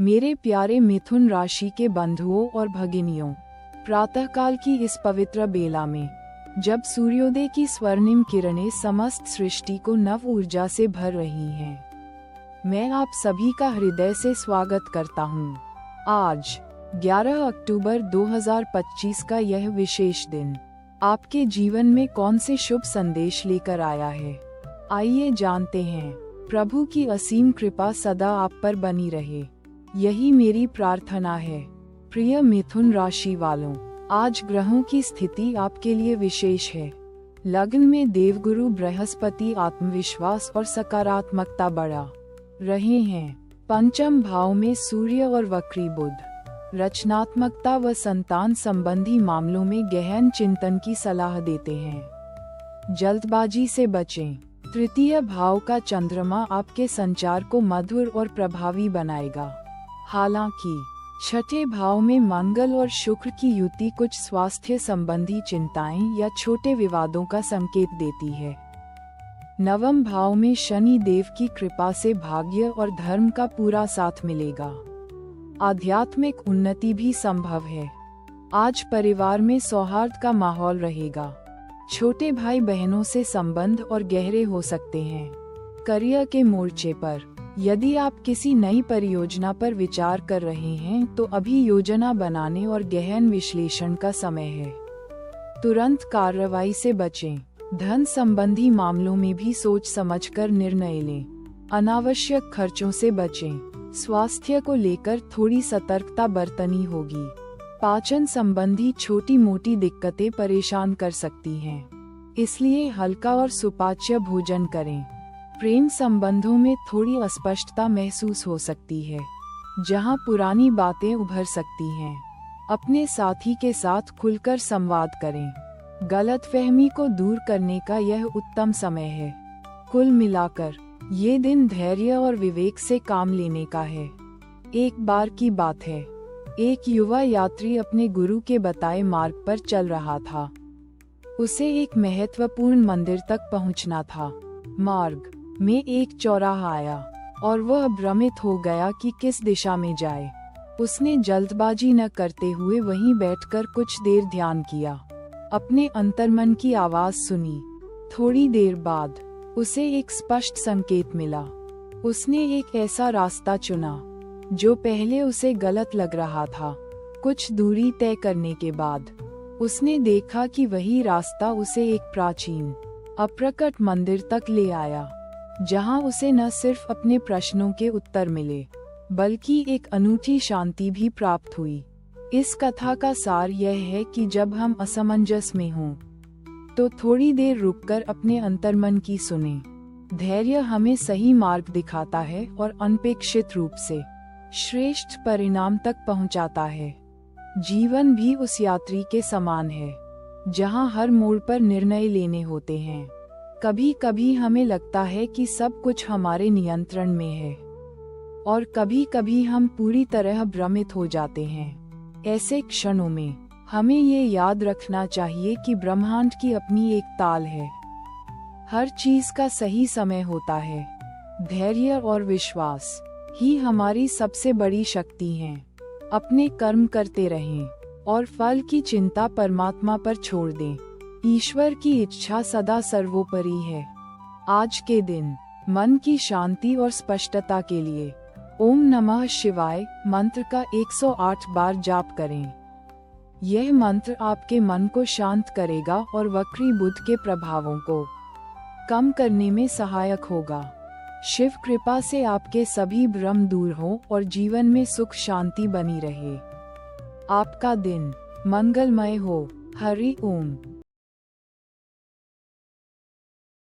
मेरे प्यारे मिथुन राशि के बंधुओं और भगिनियों, प्रातःकाल की इस पवित्र बेला में जब सूर्योदय की स्वर्णिम किरणें समस्त सृष्टि को नव ऊर्जा से भर रही हैं, मैं आप सभी का हृदय से स्वागत करता हूं। आज 11 अक्टूबर 2025 का यह विशेष दिन आपके जीवन में कौन से शुभ संदेश लेकर आया है, आइए जानते हैं। प्रभु की असीम कृपा सदा आप पर बनी रहे, यही मेरी प्रार्थना है। प्रिय मिथुन राशि वालों, आज ग्रहों की स्थिति आपके लिए विशेष है। लग्न में देवगुरु बृहस्पति आत्मविश्वास और सकारात्मकता बढ़ा रहे हैं। पंचम भाव में सूर्य और वक्री बुध रचनात्मकता व संतान संबंधी मामलों में गहन चिंतन की सलाह देते हैं। जल्दबाजी से बचें। तृतीय भाव का चंद्रमा आपके संचार को मधुर और प्रभावी बनाएगा। हालांकि छठे भाव में मंगल और शुक्र की युति कुछ स्वास्थ्य संबंधी चिंताएं या छोटे विवादों का संकेत देती है। नवम भाव में शनि देव की कृपा से भाग्य और धर्म का पूरा साथ मिलेगा। आध्यात्मिक उन्नति भी संभव है। आज परिवार में सौहार्द का माहौल रहेगा। छोटे भाई बहनों से संबंध और गहरे हो सकते हैं। करियर के मोर्चे पर यदि आप किसी नई परियोजना पर विचार कर रहे हैं तो अभी योजना बनाने और गहन विश्लेषण का समय है। तुरंत कार्रवाई से बचें। धन संबंधी मामलों में भी सोच समझकर निर्णय लें। अनावश्यक खर्चों से बचें। स्वास्थ्य को लेकर थोड़ी सतर्कता बरतनी होगी। पाचन संबंधी छोटी मोटी दिक्कतें परेशान कर सकती हैं, इसलिए हल्का और सुपाच्य भोजन करें। प्रेम संबंधों में थोड़ी अस्पष्टता महसूस हो सकती है, जहां पुरानी बातें उभर सकती हैं। अपने साथी के साथ खुलकर संवाद करें। गलतफहमी को दूर करने का यह उत्तम समय है। कुल मिलाकर ये दिन धैर्य और विवेक से काम लेने का है। एक बार की बात है, एक युवा यात्री अपने गुरु के बताए मार्ग पर चल रहा था। उसे एक महत्वपूर्ण मंदिर तक पहुंचना था। मार्ग में एक चौराहा आया और वह भ्रमित हो गया कि किस दिशा में जाए। उसने जल्दबाजी न करते हुए वहीं बैठकर कुछ देर ध्यान किया, अपने अंतर्मन की आवाज सुनी। थोड़ी देर बाद उसे एक स्पष्ट संकेत मिला। उसने एक ऐसा रास्ता चुना जो पहले उसे गलत लग रहा था। कुछ दूरी तय करने के बाद उसने देखा कि वही रास्ता उसे एक प्राचीन अप्रकट मंदिर तक ले आया, जहां उसे न सिर्फ अपने प्रश्नों के उत्तर मिले बल्कि एक अनूठी शांति भी प्राप्त हुई। इस कथा का सार यह है कि जब हम असमंजस में हों तो थोड़ी देर रुककर अपने अंतर्मन की सुनें। धैर्य हमें सही मार्ग दिखाता है और अनपेक्षित रूप से श्रेष्ठ परिणाम तक पहुंचाता है। जीवन भी उस यात्री के समान है, जहां हर मोड़ पर निर्णय लेने होते हैं। कभी कभी हमें लगता है कि सब कुछ हमारे नियंत्रण में है और कभी कभी हम पूरी तरह भ्रमित हो जाते हैं। ऐसे क्षणों में हमें ये याद रखना चाहिए कि ब्रह्मांड की अपनी एक ताल है। हर चीज का सही समय होता है। धैर्य और विश्वास ही हमारी सबसे बड़ी शक्ति हैं। अपने कर्म करते रहें और फल की चिंता परमात्मा पर छोड़ दें। ईश्वर की इच्छा सदा सर्वोपरि है। आज के दिन मन की शांति और स्पष्टता के लिए ओम नमः शिवाय मंत्र का 108 बार जाप करें। यह मंत्र आपके मन को शांत करेगा और वक्री बुध के प्रभावों को कम करने में सहायक होगा। शिव कृपा से आपके सभी भ्रम दूर हों और जीवन में सुख शांति बनी रहे। आपका दिन मंगलमय हो। हरि ओम।